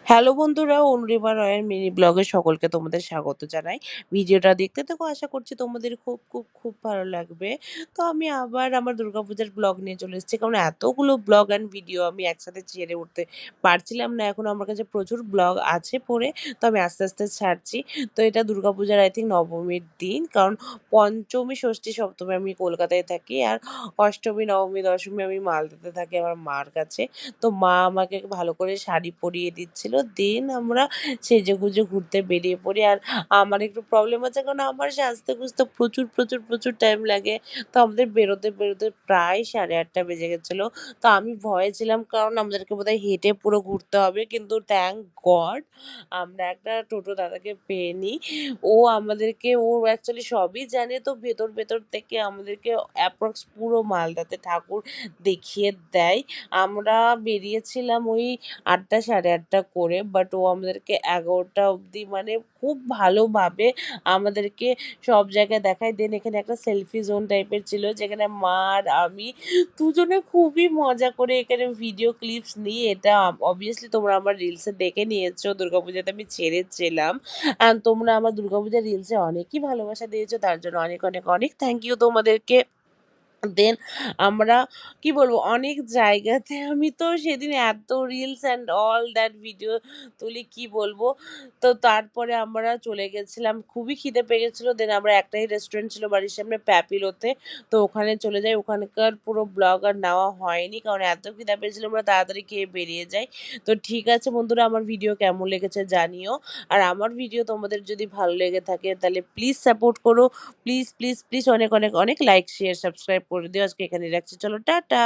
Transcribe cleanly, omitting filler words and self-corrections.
Hello বন্ধুরা, অনুরিমা রয়ের mini ব্লগে সকলকে তোমাদের স্বাগত জানাই। ভিডিওটা দেখতে থাকো, আশা করছি তোমাদের খুব খুব খুব ভালো লাগবে। তো আমি আবার আমার দুর্গাপূজার ব্লগ নিয়ে চলে এসেছি, কারণ এতগুলো ব্লগ অ্যান্ড ভিডিও আমি একসাথে ছেড়ে উঠতে পারছিলাম না। এখন আমার কাছে প্রচুর ব্লগ আছে পড়ে, তো আমি আস্তে আস্তে ছাড়ছি। তো এটা দুর্গাপূজার আই থিঙ্ক নবমীর দিন, কারণ পঞ্চমী ষষ্ঠী সপ্তমী আমি কলকাতায় থাকি, আর অষ্টমী নবমী দশমী আমি মালদাতে থাকি আমার মার কাছে। তো মা আমাকে ভালো করে শাড়ি পরিয়ে দিচ্ছিল। দেন আমরা সেজেগুজে ঘুরতে বেরিয়ে পড়ি। আর আমার একটু প্রবলেম আছে, কারণ আমার সাজতে-গুজতে প্রচুর, প্রচুর, প্রচুর টাইম লাগে। তো আমাদের বেরোতে প্রায় 8:30 বেজে গেছিল। তো আমি ভয়ে ছিলাম, কারণ আমাদেরকে বোধহয় হেঁটে পুরো ঘুরতে হবে। কিন্তু থ্যাংক গড আমরা একটা টোটো দাদাকে পেয়ে নিই। ও অ্যাকচুয়ালি সবই জানে, তো ভেতর থেকে আমাদেরকে অ্যাপ্রক্স পুরো মালদাতে ঠাকুর দেখিয়ে দেয়। আমরা বেরিয়েছিলাম ওই ৮টা ৮:৩০ করে, বাট ও আমাদেরকে ১১টা অবধি মানে খুব ভালোভাবে আমাদেরকে সব জায়গায় দেখায়। দেন এখানে একটা সেলফি জোন টাইপের ছিল, যেখানে মা আর আমি দুজনে খুবই মজা করে এখানে ভিডিও ক্লিপস নিই। এটা অবভিয়াসলি তোমরা আমার রিলসে দেখে নিয়েছো, দুর্গাপূজাতে আমি ছেড়েছিলাম। অ্যান্ড তোমরা আমার দুর্গাপূজার রিলসে অনেকই ভালোবাসা দিয়েছো, তার জন্য অনেক অনেক অনেক থ্যাংক ইউ তোমাদেরকে। দেন আমরা কি বলবো, অনেক জায়গাতে আমি তো সেদিন এত reels and all that video তুলি, কি বলবো। তো তারপরে আমরা চলে গেছিলাম, খুবই খিদে পেয়ে গেছিলো। দেন আমরা একটাই রেস্টুরেন্ট ছিল বাড়ির সামনে, প্যাপিলোতে। তো ওখানে চলে যাই। ওখানকার পুরো ব্লগ আর নেওয়া হয়নি, কারণ এত খিদে পেয়েছিল আমরা তাড়াতাড়ি খেয়ে বেরিয়ে যাই। তো ঠিক আছে বন্ধুরা, আমার ভিডিও কেমন লেগেছে জানিও। আর আমার ভিডিও তোমাদের যদি ভালো লেগে থাকে তাহলে প্লিজ সাপোর্ট করো। প্লিজ প্লিজ প্লিজ অনেক অনেক অনেক লাইক শেয়ার সাবস্ক্রাইব করে দিও। আজকে এখানে রাখছি, চলো টাটা।